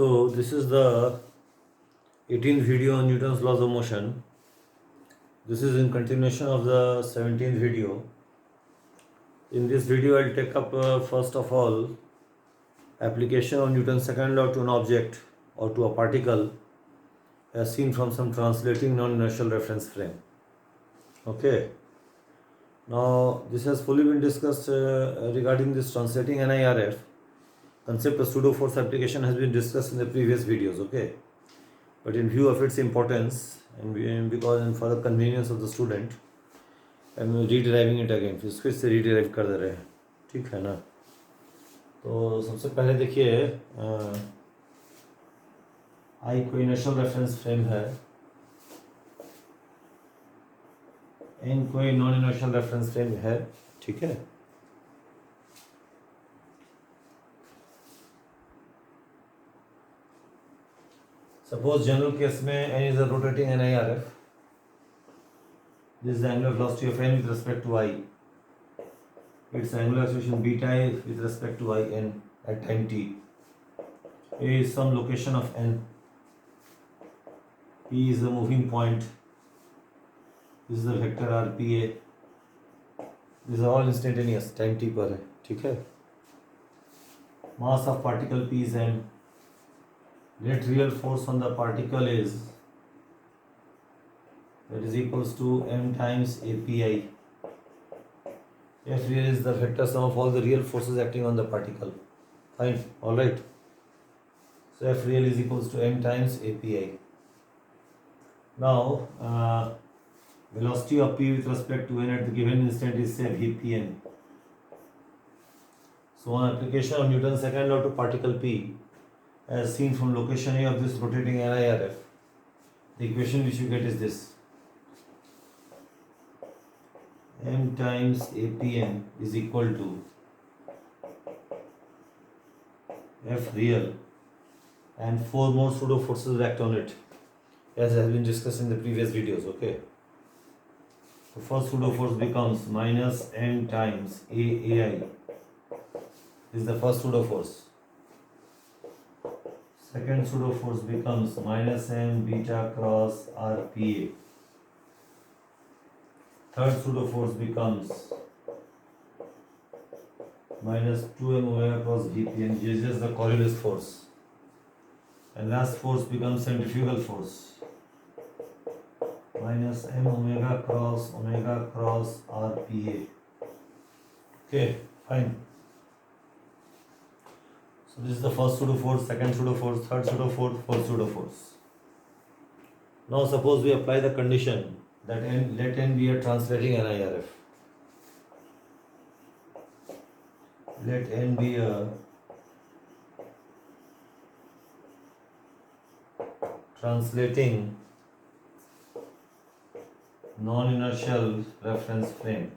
So this is the 18th video on Newton's laws of motion. This is in continuation of the 17th video. In this video I'll take up first of all application of Newton's second law to an object or to a particle as seen from some translating non-inertial reference frame. Okay. Now this has fully been discussed regarding this translating NIRF. Concept of pseudo force application has been discussed in the previous videos. Okay. But in view of its importance and because and for the convenience of the student, I am rederiving it again. फिर से रीडराइव कर दे रहे हैं, ठीक है ना। तो सबसे पहले देखिए आई कोई इनर्शियल रेफरेंस फ्रेम है, एन कोई नॉन इनर्शियल रेफरेंस फ्रेम है, ठीक है। Suppose general case में n is a rotating NIRF. This is the angular velocity of n with respect to I. Its angular acceleration beta I with respect to I n at time t. A is some location of n. P is the moving point. This is the vector RPA. These are all instantaneous time t पर है, ठीक है। Mass of particle P is m. Net real force on the particle is equals to m times API. F real is the vector sum of all the real forces acting on the particle. Fine, all right. So F real is equals to m times API. Now velocity of P with respect to n at the given instant is say Vpn. So on application of Newton's second law to particle P, as seen from location A of this rotating NIRF, the equation which you get is this: m times APN is equal to F real and 4 more pseudo forces act on it, as has been discussed in the previous videos. Okay. The first pseudo force becomes minus m times AAI. This is the first pseudo force. Second pseudo force becomes minus m beta cross RPA. Third pseudo force becomes minus 2m omega cross Vpn. This is just the Coriolis force. And last force becomes centrifugal force. Minus m omega cross RPA. Okay, fine. So this is the first pseudo force, second pseudo force, third pseudo force, fourth pseudo force. Now suppose we apply the condition that let n be a translating NIRF. Let n be a translating non-inertial reference frame.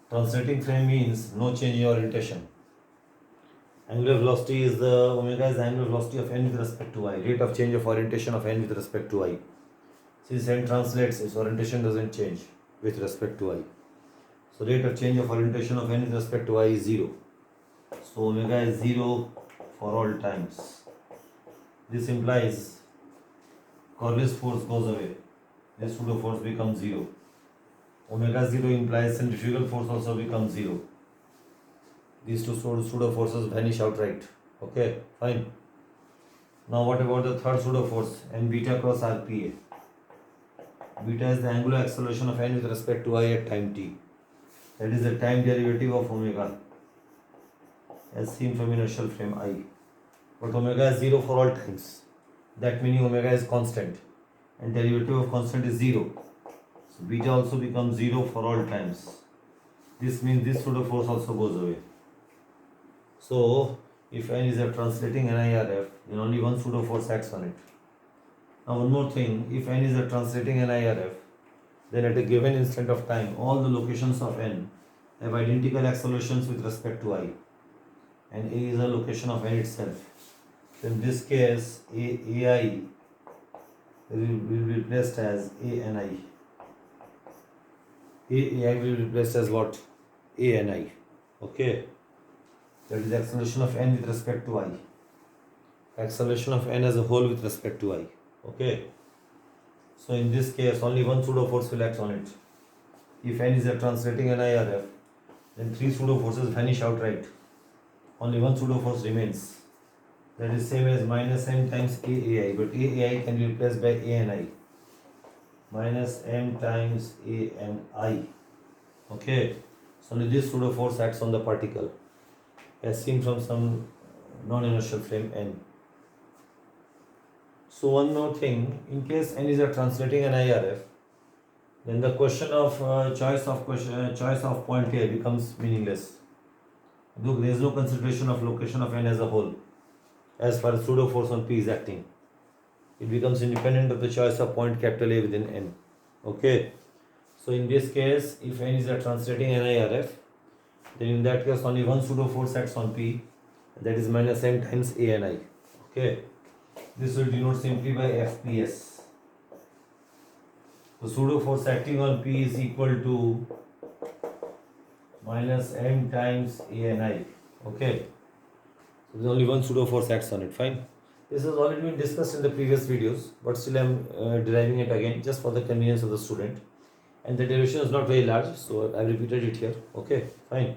Translating frame means no change in orientation. Angular velocity is the omega is the angular velocity of n with respect to I. Rate of change of orientation of n with respect to I. Since n translates, its orientation doesn't change with respect to I. So rate of change of orientation of n with respect to I is 0. So omega is 0 for all times. This implies Coriolis force goes away. This pseudo force becomes 0. Omega 0 implies centrifugal force also becomes 0. These two pseudo forces vanish outright. Okay, fine. Now what about the third pseudo force, m beta cross RPA? Beta is the angular acceleration of n with respect to I at time t. That is the time derivative of omega as seen from inertial frame I. But omega is 0 for all times. That meaning omega is constant and derivative of constant is 0. So beta also becomes 0 for all times. This means this pseudo force also goes away. So if n is a translating NIRF, then only one pseudo force acts on it. Now one more thing, if n is a translating NIRF, then at a given instant of time, all the locations of n have identical accelerations with respect to I. And A is a location of n itself. So in this case, AI will be replaced as ANI. AI will be replaced as what? ANI. Okay. That is the acceleration of n with respect to I. acceleration of n as a whole with respect to I. Okay. So in this case, only one pseudo force will act on it. If n is a translating NIRF, then three pseudo forces vanish outright. Only one pseudo force remains. That is same as minus m times AAI, but AAI can be replaced by ANI. Minus m times ANI. Okay. So only this pseudo force acts on the particle, as seen from some non-inertial frame n. So one more thing, in case n is a translating NIRF, then the question of choice of point here becomes meaningless. Look, there is no consideration of location of n as a whole, as far as pseudo force on P is acting. It becomes independent of the choice of point capital A within n. Okay. So in this case, if n is a translating NIRF, then in that case only one pseudo force acts on P, that is minus m times ANI. Okay. This will denote simply by FPS. The pseudo force acting on P is equal to minus m times ANI. Okay. So there's only one pseudo force acts on it. Fine. This has already been discussed in the previous videos, but still I am deriving it again just for the convenience of the student. And the derivation is not very large, so I repeated it here. Okay, fine.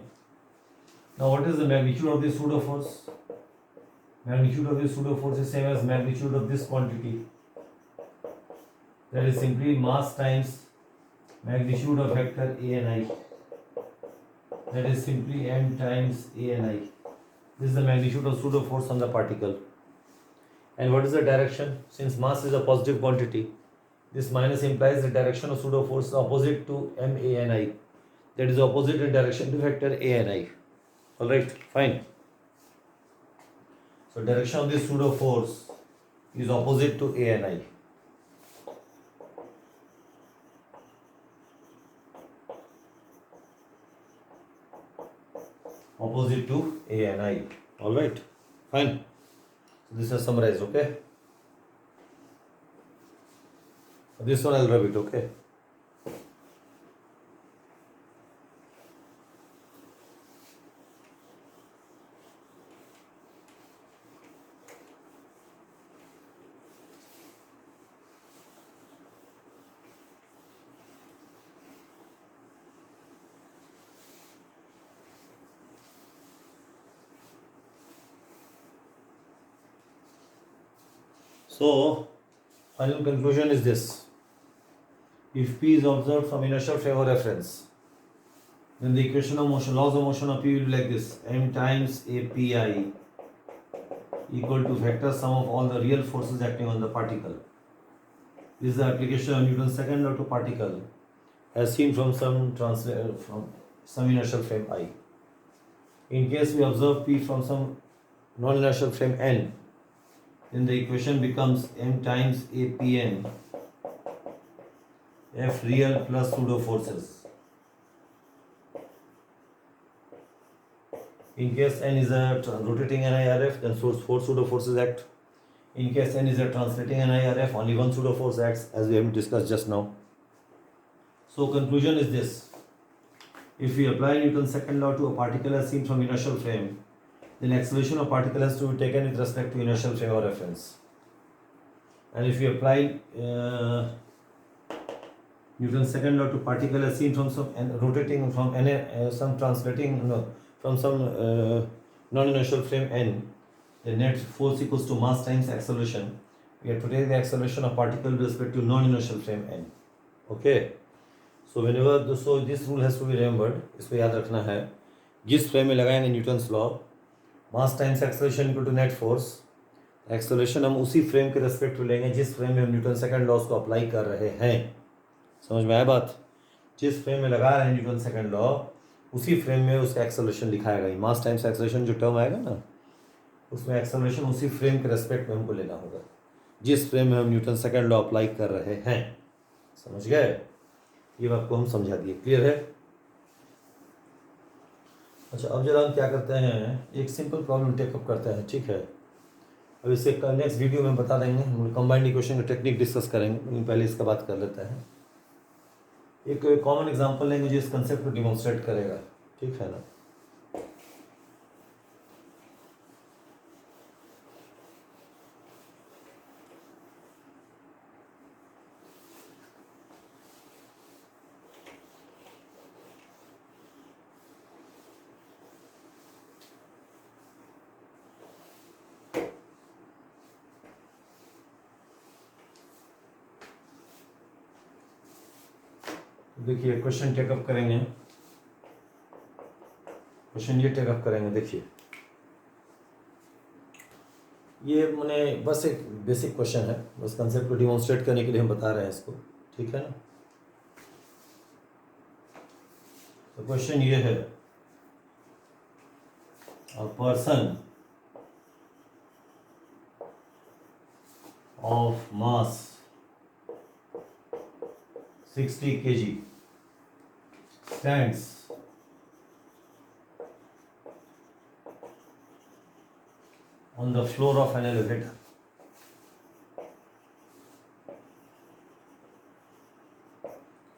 Now what is the magnitude of this pseudo force? Magnitude of this pseudo force is same as magnitude of this quantity. That is simply mass times magnitude of vector ANI. That is simply m times ANI. This is the magnitude of pseudo force on the particle. And what is the direction? Since mass is a positive quantity, this minus implies the direction of pseudo force opposite to MANI. That is opposite in direction to vector ANI. Alright, fine. So direction of this pseudo force is opposite to ANI. Opposite to ANI. Alright, fine. So this is summarized, okay? This one I'll rub it, okay? So, final conclusion is this. If P is observed from inertial frame of reference, then the equation of motion, laws of motion of P will be like this: m times API equal to vector sum of all the real forces acting on the particle. This is the application of Newton's second law to particle, as seen from some inertial frame I. In case we observe P from some non-inertial frame N, then the equation becomes m times APN F real plus pseudo forces. In case n is a rotating NIRF, then four pseudo forces act. In case n is a translating NIRF, only one pseudo force acts, as we have discussed just now. So conclusion is this: if we apply Newton's second law to a particle as seen from inertial frame, then acceleration of particle has to be taken with respect to inertial frame of reference. And if we apply Newton's second law to particle as seen from some rotating from some translating from some non-inertial frame n, the net force equals to mass times acceleration. We have to take the acceleration of particle with respect to non-inertial frame n. Okay. So whenever so this rule has to be remembered. इसको याद रखना है. जिस frame में लगाएंगे Newton's law, mass times acceleration equal to net force, acceleration हम उसी frame के रेस्पेक्ट में लेंगे जिस फ्रेम में हम न्यूटन सेकंड लॉस को अप्लाई कर रहे हैं. समझ में आया बात? जिस फ्रेम में लगा रहे हैं न्यूटन सेकंड लॉ, उसी फ्रेम में उसका एक्सेलरेशन लिखाएगा. ये मास टाइम्स एक्सेलरेशन जो टर्म आएगा ना, उसमें एक्सेलरेशन उसी फ्रेम के रेस्पेक्ट में हमको लेना होगा जिस फ्रेम में हम न्यूटन सेकंड लॉ अप्लाई कर रहे हैं. समझ गए? ये बात को हम समझा दिए. क्लियर है? अच्छा, अब जरा हम क्या करते हैं, एक सिंपल प्रॉब्लम टेकअप करते हैं. ठीक है, अब इसे नेक्स्ट वीडियो में बता देंगे. हम कंबाइंड इक्वेशन का टेक्निक डिस्कस करेंगे, लेकिन पहले इसका बात कर लेते हैं. एक कॉमन एग्जांपल लेंगे जो इस कंसेप्ट को डिमॉन्स्ट्रेट करेगा. ठीक है ना? देखिए क्वेश्चन टेकअप करेंगे, क्वेश्चन ये टेकअप करेंगे। देखिए ये मैंने बस एक बेसिक क्वेश्चन है, बस कंसेप्ट को डिमॉन्स्ट्रेट करने के लिए हम बता रहे हैं इसको, ठीक है ना। तो क्वेश्चन ये है, a person of mass 60 kg stands on the floor of an elevator.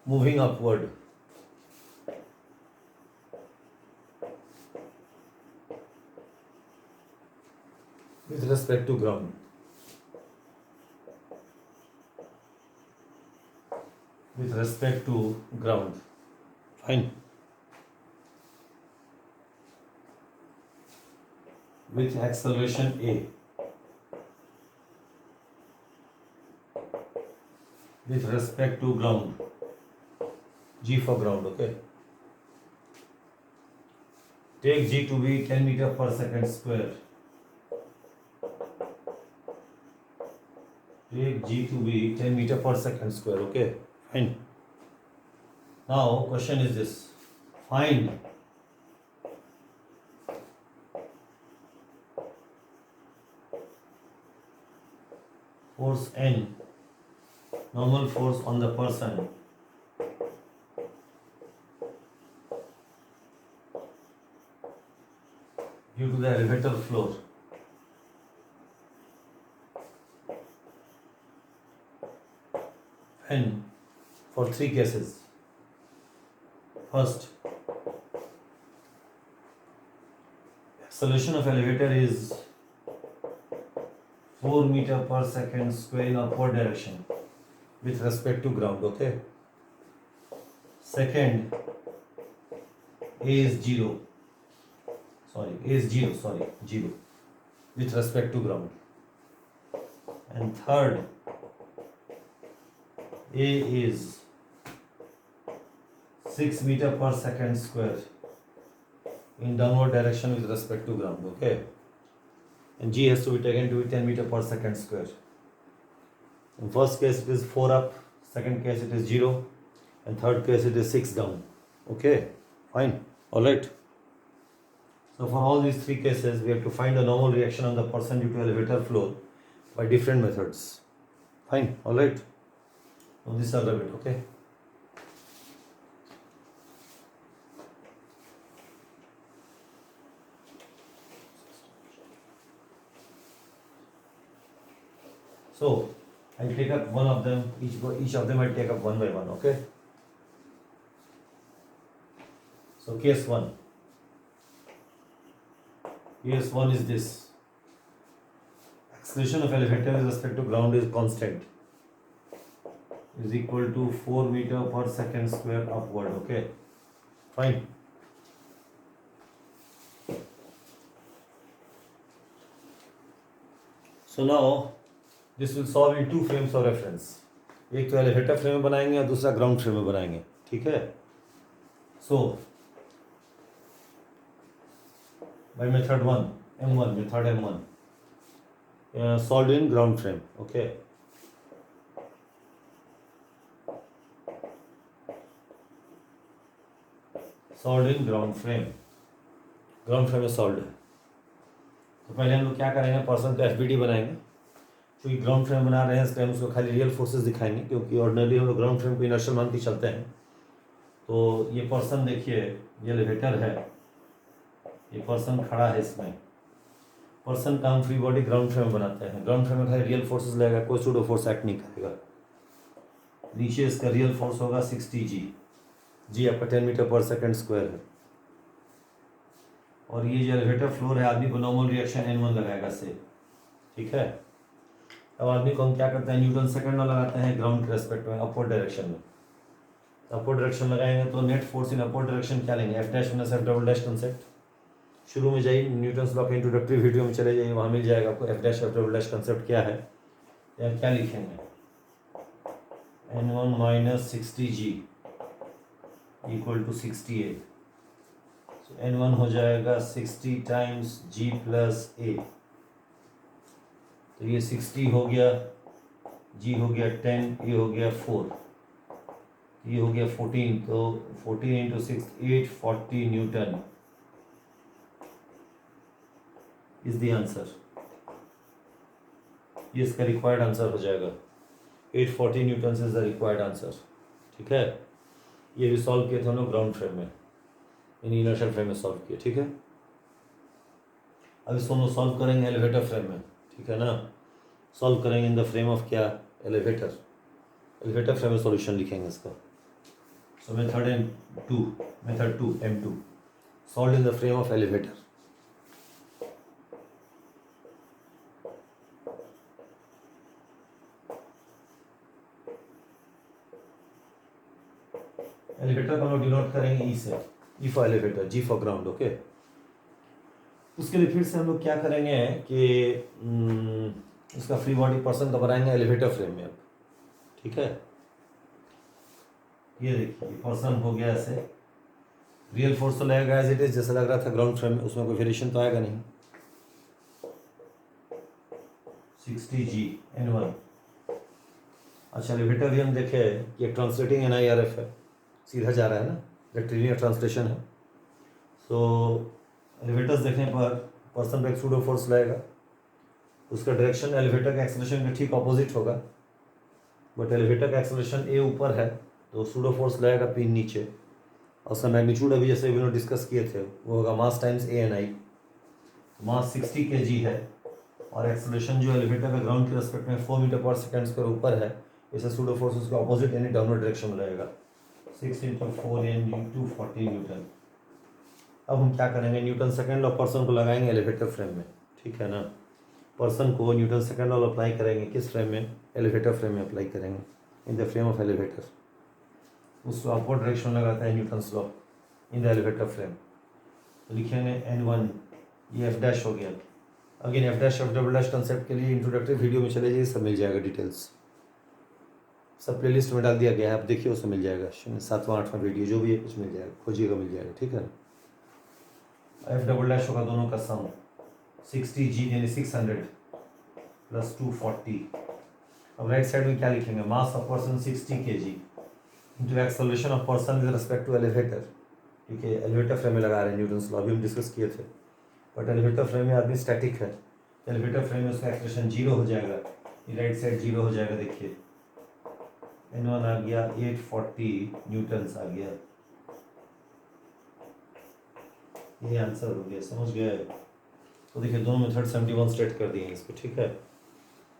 Moving upward with respect to ground. With respect to ground. Fine. With acceleration A. With respect to ground. G for ground, okay. Take G to be 10 meter per second square. Take G to be 10 meter per second square, okay. Fine. Now question is this: find force N, normal force on the person due to the elevator floor. And for 3 cases. First, acceleration of elevator is 4 meter per second square in upward direction with respect to ground, okay. Second, A is 0 with respect to ground. And third, A is 6 meter per second square in downward direction with respect to ground, okay. And G has to be taken to be 10 meter per second square. In first case it is 4 up, second case it is 0, and third case it is 6 down, okay. Fine, alright. So for all these 3 cases we have to find the normal reaction of the person due to elevator floor by different methods. Fine, alright. Now this are the bit, okay. So I'll take up one of them, each of them I'll take up one by one, okay. So case 1. Case 1 is this: acceleration of elevator with respect to ground is constant, is equal to 4 meter per second square upward, okay. Fine. So now this will solve in 2 frames of reference. एक तो elevator frame में बनाएंगे और दूसरा ground frame में बनाएंगे, ठीक है. So by method 1, method M1, solved in ground frame, okay. Solved in ground frame में solved है. तो पहले हम लोग क्या करेंगे, पर्सन का FBD बनाएंगे. क्योंकि ग्राउंड फ्रेम बना रहे हैं इसलिए हम उसको खाली रियल फोर्सेस दिखाएंगे, क्योंकि ऑर्डिनरी हम लोग ग्राउंड फ्रेम को इनर्शियल मान के चलते हैं. तो ये पर्सन देखिए, ये एलिवेटर है, ये पर्सन खड़ा है इसमें. पर्सन का हम फ्री बॉडी ग्राउंड फ्रेम बनाते हैं. ग्राउंड फ्रेम में खाली रियल फोर्सेस लगेगा, कोई सूडो फोर्स एक्ट नहीं करेगा. नीचे इसका रियल फोर्स होगा 60 G. जी आपका 10 मीटर पर सेकेंड स्क्वायर है. और ये जो एलिवेटर फ्लोर है, आदमी को नॉर्मल रिएक्शन N1 लगाएगा से, ठीक है. अब आदमी को हम क्या करते हैं, न्यूटन सेकंड में लगाते हैं ग्राउंड के रेस्पेक्ट में, अपवर्ड डायरेक्शन में. अपवर्ड डायरेक्शन लगाएंगे तो net force in upward direction क्या लेंगे, F dash minus F double dash concept. शुरू में जाइए, न्यूटन्स लॉ के इंट्रोडक्टरी वीडियो में चले जाइए, वहाँ मिल जाएगा आपको F dash F double dash concept क्या है. या क्या लिखेंगे, N1 minus 60 G equal to 68, so n1 हो जाएगा 60 टाइम्स g प्लस a, तो ये 60 हो गया, g हो गया 10, a हो गया 4, ये हो गया 14, तो 14 into 6 840 Newton is the answer. ये इसका रिक्वायर्ड आंसर हो जाएगा, 840 Newton is the required answer. ठीक है, ये भी सॉल्व किए थे हम लोग ग्राउंड फ्रेम में, इनर्शियल फ्रेम में सॉल्व किए। ठीक है, अब इसको हम लोग सॉल्व करेंगे एलिवेटर फ्रेम में। ठीक है ना, सॉल्व करेंगे इन द फ्रेम ऑफ क्या, एलिवेटर। एलिवेटर फ्रेम में सॉल्यूशन लिखेंगे इसका। So method 2 M2 solve in the frame of elevator. Elevator को हम लोग डिनोट करेंगे ई से, E for elevator, G for ground. Okay, उसके लिए फिर से हम लोग क्या करेंगे कि इसका फ्री बॉडी पर्सन का बनाएंगे एलिवेटर फ्रेम में अब। ठीक है, ये देखिए पर्सन हो गया ऐसे, रियल फोर्स तो लगेगा एज इट इज जैसा लग रहा था ग्राउंड फ्रेम में, उसमें कोई वेरिएशन तो आएगा नहीं। 60G N1। अच्छा, एलिवेटर भी हम देखे कि एक ट्रांसलेटिंग NIRF है, सीधा जा रहा है ना, रेक्टिलिनियर ट्रांसलेशन है। सो एलिवेटर्स देखने पर पर्सन पे एक सूडो फोर्स लगेगा, उसका डायरेक्शन एलिवेटर के एक्सेलरेशन के ठीक ऑपोजिट होगा, बट एलिवेटर का एक्सेलरेशन ए ऊपर है तो सूडो फोर्स लगेगा P नीचे, और उसका मैग्नीट्यूड अभी जैसे भी डिस्कस किए थे वो होगा मास टाइम्स ANI। मास 60 kg है और एक्सेलरेशन जो एलिवेटर का ग्राउंड के रेस्पेक्ट में 4 मीटर पर सेकेंड स्क्वायर ऊपर है, इसे सूडो फोर्स उसका ऑपोजिट यानी डाउनवर्ड डायरेक्शन में लगेगा। 6 × 4 × 240 न्यूटन। अब हम क्या करेंगे, न्यूटन सेकेंड और पर्सन को लगाएंगे एलिवेटर फ्रेम में। ठीक है ना, पर्सन को न्यूटन सेकेंड लॉ अप्लाई करेंगे किस फ्रेम में, एलिवेटर फ्रेम में अप्लाई करेंगे, in the frame of elevator. उसको अपवर्ड डायरेक्शन लगाता है Newton's law in the elevator frame. तो लिखेंगे N1, ये F डैश हो गया। Again F dash F double dash concept के लिए इंट्रोडक्टरी वीडियो में चले जाइए, सब मिल जाएगा, डिटेल्स सब प्लेलिस्ट में डाल दिया गया है, आप देखिए उसमें मिल जाएगा। 7वां 8वां वीडियो जो भी है कुछ मिल जाएगा, खोजिएगा मिल जाएगा। ठीक है, F डबल डैश होगा दोनों का सम, 60G यानी 600 प्लस 240। अब राइट साइड में क्या लिखेंगे, mass of person 60 kg into acceleration of person with respect to elevator, क्योंकि एलिवेटर फ्रेम में लगा रहे हैं न्यूटन्स लॉ, अभी हम डिस्कस किए थे। बट एलिवेटर फ्रेम में आदमी स्टैटिक है, एलिवेटर फ्रेम में उसका एक्सेलरेशन 0 हो जाएगा, ये राइट साइड 0 हो जाएगा। देखिए N1 आ गया 840 न्यूटन्स आ गया, ये आंसर हो गया, समझ गए। तो देखिए दोनों मेथड 71 स्टेट कर दिए इसको। ठीक है,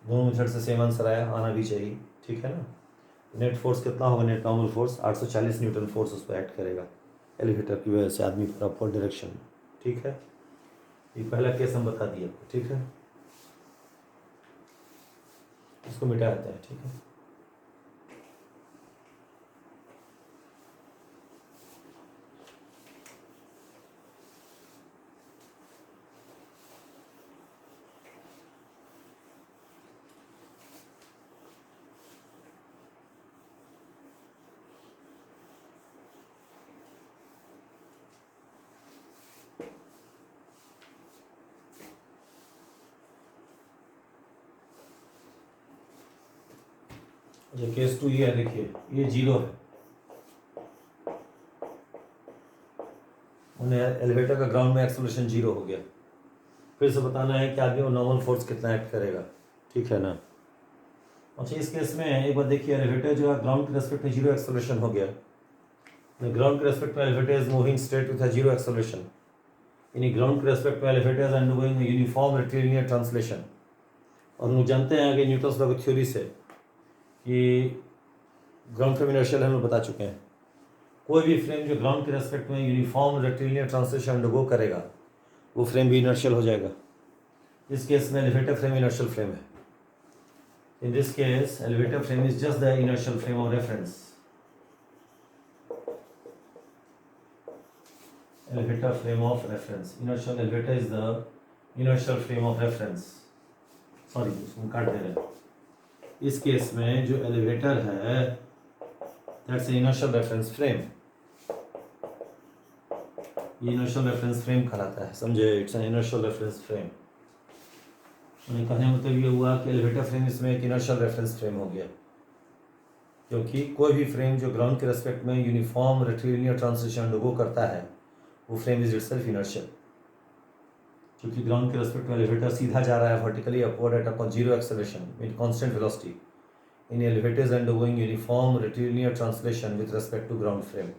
दोनों मेथड से सेम आंसर आना भी चाहिए। ठीक है ना, नेट फोर्स कितना होगा, net normal force 840 Newton force उस पर एक्ट करेगा एलिवेटर की वजह से आदमी पर अपवर्ड डायरेक्शन में। ठीक है, ये पहला केस हम बता दिए आपको। ठीक है, इसको मिटा देते हैं। ठीक है, जो केस 2 ये है, देखिए ये 0 है, उन्हें एलिवेटर का ग्राउंड में एक्सेलरेशन 0 हो गया। फिर से बताना है कि आदमी को नॉर्मल फोर्स कितना एक्ट करेगा। ठीक है ना, अच्छा इस केस में एक बार देखिए, एलिवेटर जो है ग्राउंड के रेस्पेक्ट में 0 एक्सेलरेशन हो गया, ग्राउंड के रेस्पेक्ट में elevator is moving straight with 0 acceleration, यानी ग्राउंड के रेस्पेक्ट में elevator is undergoing uniform rectilinear translation. और हम जानते हैं कि न्यूटन्स लॉ की थ्योरी से कि ग्राउंड फ्रेम इनर्शियल हम लोग बता चुके हैं, कोई भी फ्रेम जो ग्राउंड के रेस्पेक्ट में यूनिफॉर्म रेक्टिलिनियर ट्रांसलेशन अंडरगो करेगा वो फ्रेम भी इनर्शियल हो जाएगा। इस केस में एलिवेटर फ्रेम इनर्शियल फ्रेम है। In this case elevator frame is just the inertial frame of reference. Elevator frame of reference, inertial elevator is the inertial frame of reference। Sorry उसको काट दे रहे हैं। इस केस में जो elevator है that's inertial reference frame. ये inertial reference frame कहलाता है, समझे? It's an inertial reference frame. कहने का मतलब ये हुआ कि एलिवेटर फ्रेम इसमें एक इनर्शियल रेफरेंस फ्रेम हो गया, क्योंकि कोई भी फ्रेम जो ग्राउंड के रेस्पेक्ट में यूनिफॉर्म रेक्टिलिनियर ट्रांसलेशन अंडरगो करता है वो फ्रेम इज इटसेल्फ इनर्शियल। क्योंकि ग्राउंड के रेस्पेक्ट में एलिवेटर सीधा जा रहा है vertically upward at a zero acceleration with constant velocity in elevators undergoing uniform rectilinear translation with respect to ground frame.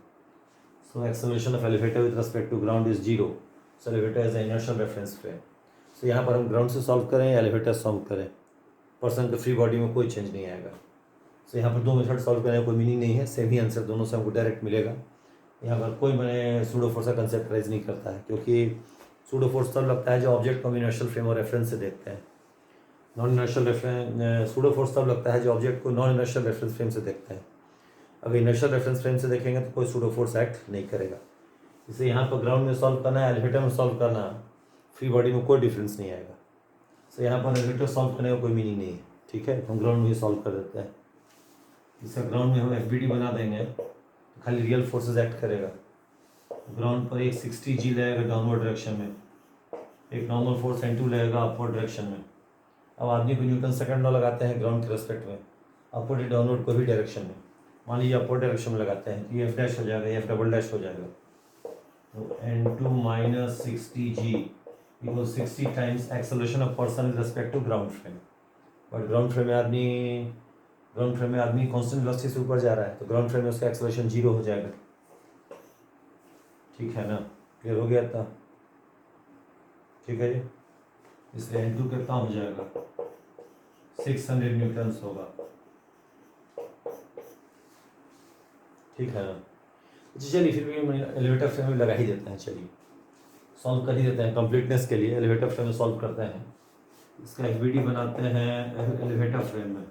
So acceleration of elevator with respect to ground is zero. So elevator is an inertial reference frame. So यहाँ पर हम ground से solve करें या elevator solve करें, person के free body में कोई चेंज नहीं आएगा। So यहाँ पर दो मेथड सॉल्व करने का कोई मीनिंग नहीं है, सेम ही आंसर दोनों से हमको डायरेक्ट मिलेगा। यहाँ पर कोई मैंने सूडो फोर्स का कंसेप्ट राइज नहीं करता है, क्योंकि सूडो फोर्स तब लगता है जो ऑब्जेक्ट को हम इनर्शियल फ्रेम और रेफरेंस से देखते हैं। Non inertial reference pseudo force तब लगता है जो ऑब्जेक्ट को नॉन इनर्शियल रेफरेंस फ्रेम से देखते हैं। अगर इनर्शियल रेफरेंस फ्रेम से देखेंगे तो कोई सूडो फोर्स एक्ट नहीं करेगा। इसे यहाँ पर ग्राउंड में सॉल्व करना है, एलिवेटर में सॉल्व करना, फ्री बॉडी में कोई डिफरेंस नहीं आएगा। तो यहाँ पर एलिवेटर सॉल्व करने का कोई मीनिंग नहीं है, ठीक है? हम ग्राउंड में ही सॉल्व कर देते हैं। इसका ग्राउंड में हम FBD बना देंगे तो खाली रियल फोर्सेस एक्ट करेगा। ग्राउंड पर एक 60 G लगेगा डाउनवर्ड डायरेक्शन में, एक नॉर्मल फोर्स N2 लगेगा अपवर्ड डायरेक्शन में। अब आदमी को न्यूटन सेकंड लॉ लगाते हैं ग्राउंड के रेस्पेक्ट में, अपवर्ड या डाउनवर्ड कोई भी डायरेक्शन में। मान लीजिए अपवर्ड डायरेक्शन में लगाते हैं तो ये F डैश हो जाएगा, F डबल डैश हो जाएगा। तो N2 minus 60 G equal 60 times acceleration of person with respect to ground frame. But ground frame में आदमी कांस्टेंट वेलोसिटी से ऊपर जा रहा है, तो ग्राउंड फ्रेम में उसका एक्सेलरेशन 0 हो जाएगा, ठीक है ना? क्लियर हो गया था? ठीक है जी। इसलिए N2 कितना हो जाएगा? 600 न्यूटन्स होगा, ठीक है ना? चलिए फिर भी हम एलिवेटर फ्रेम में लगा ही देते हैं, चलिए सॉल्व कर ही देते हैं कंप्लीटनेस के लिए। एलिवेटर फ्रेम में सॉल्व करते हैं, इसका FBD बनाते हैं एलिवेटर फ्रेम में।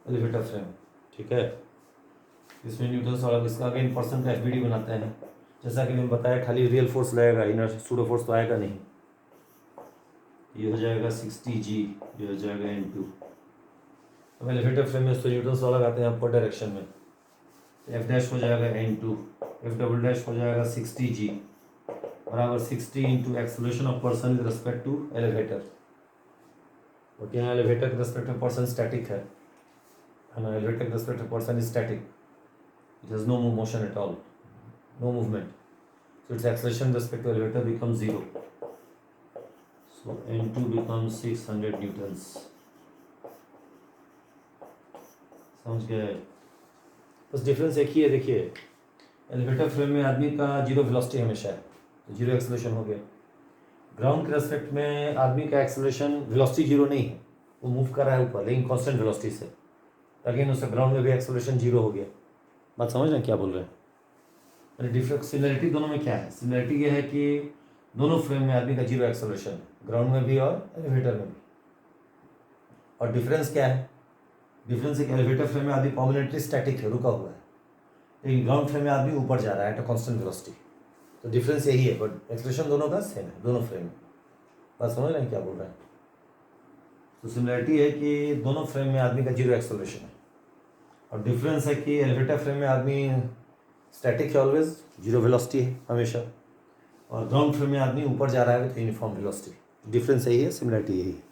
एलिवेटर फ्रेम, ठीक है? इसमें न्यूटन और इसका अगेन पर्सन का FBD बनाते हैं। जैसा कि मैंने बताया खाली रियल फोर्स लगेगा, इनर सूडो फोर्स तो आएगा नहीं। ये हो जाएगा 60 G, ये हो जाएगा N2। अब एलिवेटर फ्रेम में तो न्यूटन लॉ लगाते हैं अपर डायरेक्शन में, F डैश हो जाएगा N2, F डबल डैश हो जाएगा 60 G बराबर 60 into acceleration of person with respect to elevator. और यहाँ एलिवेटर के रिस्पेक्ट में पर्सन स्टैटिक है ना? एलिवेटर के रिस्पेक्ट में person is static, it has no motion at all, no movement, so its acceleration with respect to elevator becomes 0। सो N2 becomes 600 newtons. समझ गए? बस डिफरेंस एक ही है, देखिए एलिवेटर फ्रेम में आदमी का 0 वेलोसिटी हमेशा है, तो 0 एक्सेलरेशन हो गया। ग्राउंड के रेस्पेक्ट में आदमी का एक्सेलरेशन वेलोसिटी 0 नहीं है, वो मूव कर रहा है ऊपर लेकिन कांस्टेंट वेलोसिटी से, अगेन उससे ग्राउंड में भी एक्सेलरेशन 0 हो गया। बात समझ रहे हैं क्या बोल रहे हैं? डिफरेंस सिमिलरिटी दोनों में क्या है? सिमिलरिटी ये है कि दोनों फ्रेम में आदमी का 0 एक्सेलरेशन है, ग्राउंड में भी और एलिवेटर में भी। और डिफरेंस क्या है? डिफरेंस एक एलिवेटर फ्रेम में आदमी परमानेंटली स्टैटिक है, रुका हुआ है, लेकिन ग्राउंड फ्रेम में आदमी ऊपर जा रहा है एट अ कांस्टेंट वेलोसिटी। तो डिफरेंस यही है, बट एक्सेलरेशन दोनों का सेम है, दोनों फ्रेम में। बात समझ रहे हैं क्या बोल रहे हैं? तो सिमिलरिटी है कि दोनों फ्रेम में आदमी का 0 एक्सेलरेशन है, और डिफरेंस है कि एलिवेटर फ्रेम में आदमी स्टैटिक है, ऑलवेज 0 वेलोसिटी है हमेशा, और ग्राउंड फ्रेम में आदमी ऊपर जा रहा है विथ यूनिफॉर्म वेलोसिटी। डिफरेंस यही है, सिमिलरिटी यही है,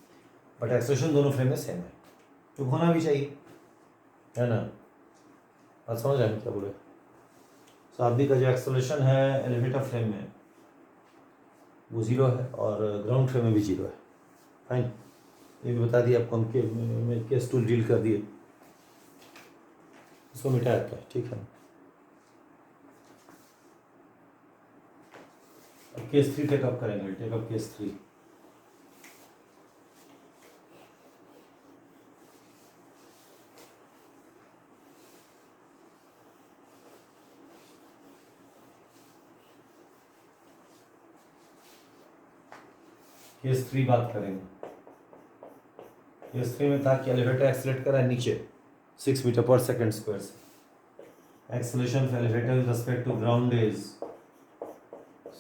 बट एक्सेलरेशन दोनों फ्रेम में सेम है, तो होना भी चाहिए, है ना? बात समझ रहे हैं क्या बोले? तो आदमी का जो एक्सेलरेशन है एलिवेटर फ्रेम में वो 0 है, और ग्राउंड फ्रेम में भी 0 है। फाइन, ये भी बता दिया आपको, हम केस टूल डील कर दिए, इसको मिटा देता है, ठीक है? अब केस 3 टेकअप करेंगे, टेकअप केस 3। केस 3 बात करेंगे। केस 3 में था कि एलिवेटर एक्सेलरेट कर रहा है नीचे 6 मीटर पर सेकंड स्क्वायर से। Acceleration of elevator with respect to ground is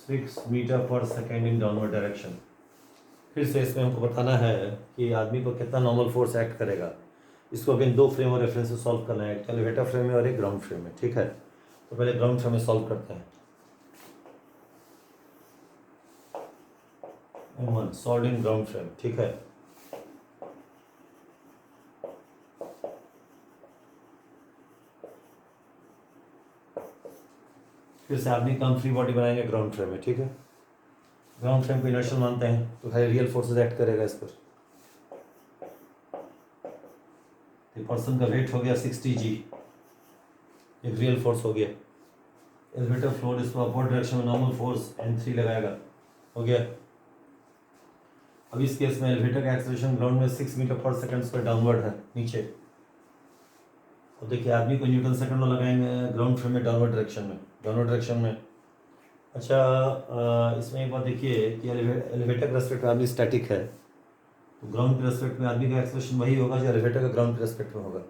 6 metre पर सेकंड इन डाउनवर्ड डायरेक्शन। फिर से इसमें हमको बताना है कि आदमी को कितना नॉर्मल फोर्स एक्ट करेगा। इसको अगेन दो फ्रेम और रेफरेंस से सॉल्व करना है, एक एलिवेटर फ्रेम में और एक ग्राउंड फ्रेम में, ठीक है। तो पहले ग्राउंड फ्रेम में सॉल्व करते हैं। M1 solve in ground frame, ठीक है। फिर से आदमी कम फ्री बॉडी बनाएंगे ग्राउंड फ्रेम में, ठीक है। ग्राउंड फ्रेम को इनर्शियल मानते हैं तो खाली रियल फोर्सेस एक्ट करेगा इस पर। तो पर्सन का वेट हो गया 60 G, एक रियल फोर्स हो गया। एलिवेटर फ्लोर इसको अपवर्ड डायरेक्शन में नॉर्मल फोर्स N3 लगाएगा, हो गया। अब इस केस में एलिवेटर का एक्सेलरेशन ग्राउंड में 6 मीटर पर सेकंड पर डाउनवर्ड है नीचे। तो देखिए आदमी को न्यूटन सेकंड में लगाएंगे ग्राउंड फ्रेम में डाउनवर्ड डायरेक्शन में। अच्छा, इसमें एक बात देखिए कि एलिवेटर के रेस्पेक्ट में आदमी स्टैटिक है, तो ग्राउंड के रेस्पेक्ट में आदमी का एक्सेलरेशन वही होगा जो एलिवेटर का ग्राउंड के रेस्पेक्ट में होगा।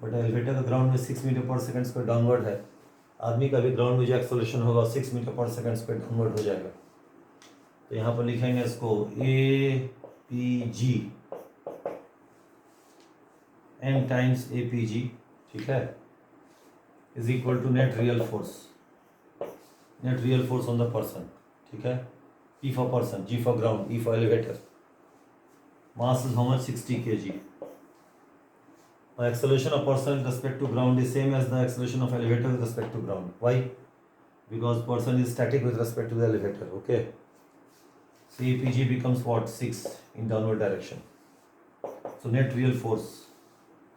बट एलिवेटर का ग्राउंड में 6 मीटर पर सेकंड पर डाउनवर्ड है, आदमी का भी ग्राउंड में जो एक्सेलरेशन होगा 6 मीटर पर सेकंड पर डाउनवर्ड हो जाएगा। तो यहाँ पर लिखेंगे इसको APG m टाइम्स APG, ठीक है, is equal to net real force on the person, ठीक है। P for person, G for ground, E for elevator. Mass is how much? 60 kg. The acceleration of person with respect to ground is same as the acceleration of elevator with respect to ground. Why? Because person is static with respect to the elevator. Okay. So APG becomes what? 6 in downward direction. So net real force.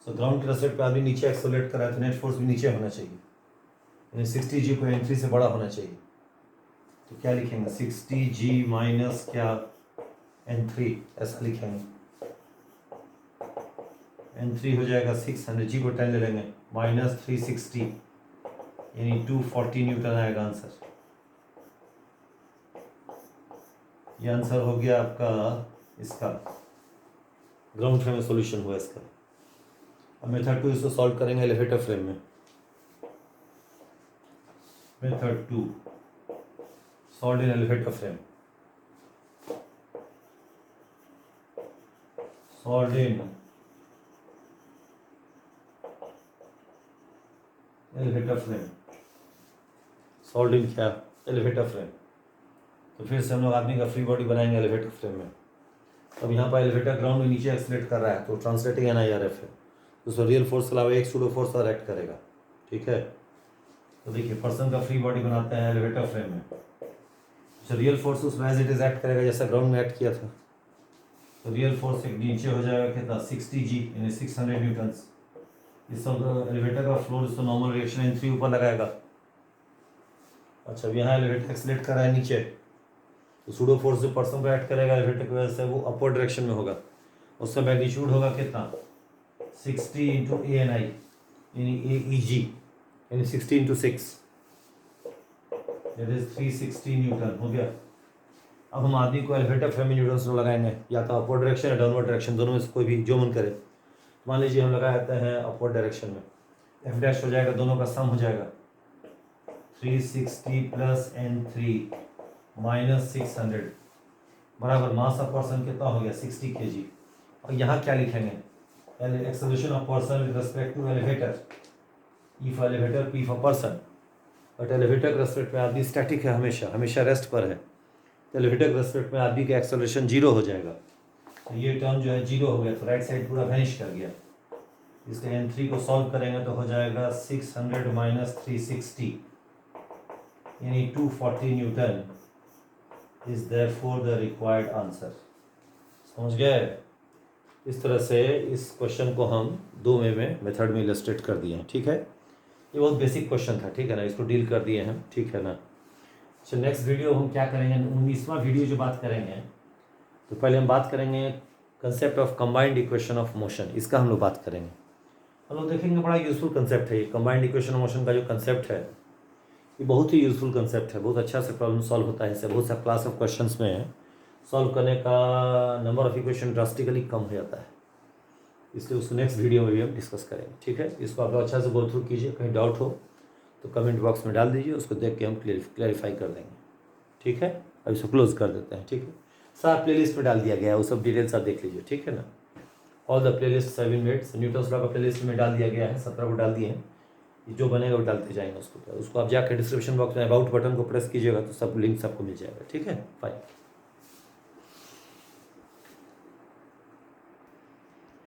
So ground के respect पे आदमी नीचे accelerate कर रहा है तो net force भी नीचे होना चाहिए, यानी 60 G को N3 से बड़ा होना चाहिए। तो क्या लिखेंगे? 60 G माइनस क्या N3, ऐसा लिखेंगे। N3 हो जाएगा 600, G को 10 ले लेंगे, माइनस 360 यानी 240 न्यूटन आएगा आंसर। ये आंसर हो गया आपका इसका ग्राउंड फ्रेम में सॉल्यूशन हुआ इसका। अब मेथड 2 इसको सॉल्व करेंगे एलिवेटर फ्रेम में। Method 2 solve in elevator frame, solve in elevator frame, solve in क्या? Elevator frame. तो फिर से हम लोग आदमी का फ्री बॉडी बनाएंगे एलिवेटर फ्रेम में। अब यहाँ पर एलिवेटर ग्राउंड में नीचे एक्सलेट कर रहा है तो ट्रांसलेटिंग NIRF है, उसमें रियल फोर्स के अलावा एक सूडो फोर्स और एक्ट करेगा, ठीक है। तो देखिए पर्सन का फ्री बॉडी बनाते हैं एलिवेटर फ्रेम में, जो रियल फोर्स उसमें एज इट इज एक्ट करेगा जैसा ग्राउंड में एक्ट किया था। तो रियल फोर्स एक नीचे हो जाएगा कितना? 60 G यानी 600 न्यूटन्स। इस सब एलिवेटर का फ्लोर इसको नॉर्मल रिएक्शन N3 ऊपर लगाएगा। अच्छा, अब यहाँ एलिवेटर एक्सलेट कर रहा है नीचे, तो सूडो फोर्स जो पर्सन को एक्ट करेगा एलिवेटर की वजह से वो अपवर्ड डायरेक्शन में होगा, उसका मैग्नीट्यूड होगा कितना? 60 इंटू ANI यानी AEG यानी 60 इंटू 6 दैट इज 360 न्यूटन, हो गया। अब हम आदमी को एलिवेटर फ्रेम में न्यूटन से लगाएंगे, या तो अपवर्ड डायरेक्शन या डाउनवर्ड डायरेक्शन, दोनों में से कोई भी जो मन करे। मान लीजिए हम लगा देते हैं अपवर्ड डायरेक्शन में, F डैश हो जाएगा, दोनों का सम हो जाएगा 360 प्लस N3 माइनस 600 बराबर मास ऑफ पर्सन कितना हो गया? 60 kg। और यहाँ क्या लिखेंगे? Acceleration of person with respect to elevator, E for elevator, P for person. But elevator के रेस्पेक्ट में आदमी स्टैटिक है, हमेशा रेस्ट पर है, तो एलिवेटर के रेस्पेक्ट में आदमी का एक्सेलरेशन 0 हो जाएगा। तो ये टर्म जो है 0 हो गया, तो राइट साइड पूरा वैनिश कर गया। इसके N3 को सॉल्व करेंगे तो हो जाएगा 600 माइनस 360 यानी 240 Newton is therefore the required answer. समझ गए? इस तरह से इस क्वेश्चन को हम 2 में मेथड में इलस्ट्रेट कर दिए हैं, ठीक है। ये बहुत बेसिक क्वेश्चन था, ठीक है ना, इसको डील कर दिए हम, ठीक है ना। अच्छा, नेक्स्ट वीडियो हम क्या करेंगे? 19वां वीडियो जो बात करेंगे, तो पहले हम बात करेंगे concept of combined equation of motion, इसका हम लोग बात करेंगे। हम लोग देखेंगे बड़ा यूजफुल कंसेप्ट है ये कंबाइंड इक्वेशन ऑफ मोशन का जो कंसेप्ट है, ये बहुत ही यूजफुल कंसेप्ट है, बहुत अच्छा से प्रॉब्लम सॉल्व होता है इससे। बहुत सा क्लास ऑफ क्वेश्चंस में सॉल्व करने का नंबर ऑफ इक्वेशन ड्रास्टिकली कम हो जाता है, इसलिए उसको नेक्स्ट वीडियो में भी हम डिस्कस करेंगे, ठीक है। इसको आप लोग अच्छा से गो थ्रू कीजिए, कहीं डाउट हो तो कमेंट बॉक्स में डाल दीजिए, उसको देख के हम क्लैरिफाई कर देंगे, ठीक है। अब इसको क्लोज कर देते हैं, ठीक है। सारा प्लेलिस्ट में डाल दिया गया है, वो सब डिटेल्स आप देख लीजिए, ठीक है ना। All the playlist have been made, Newton's law का प्ले लिस्ट में डाल दिया गया है, 17 को डाल दिए हैं, ये जो बनेगा वो डालते जाएंगे उसको आप जाकर डिस्क्रिप्शन बॉक्स में अबाउट बटन को प्रेस कीजिएगा तो सब लिंक्स आपको मिल जाएगा। ठीक है, फाइन।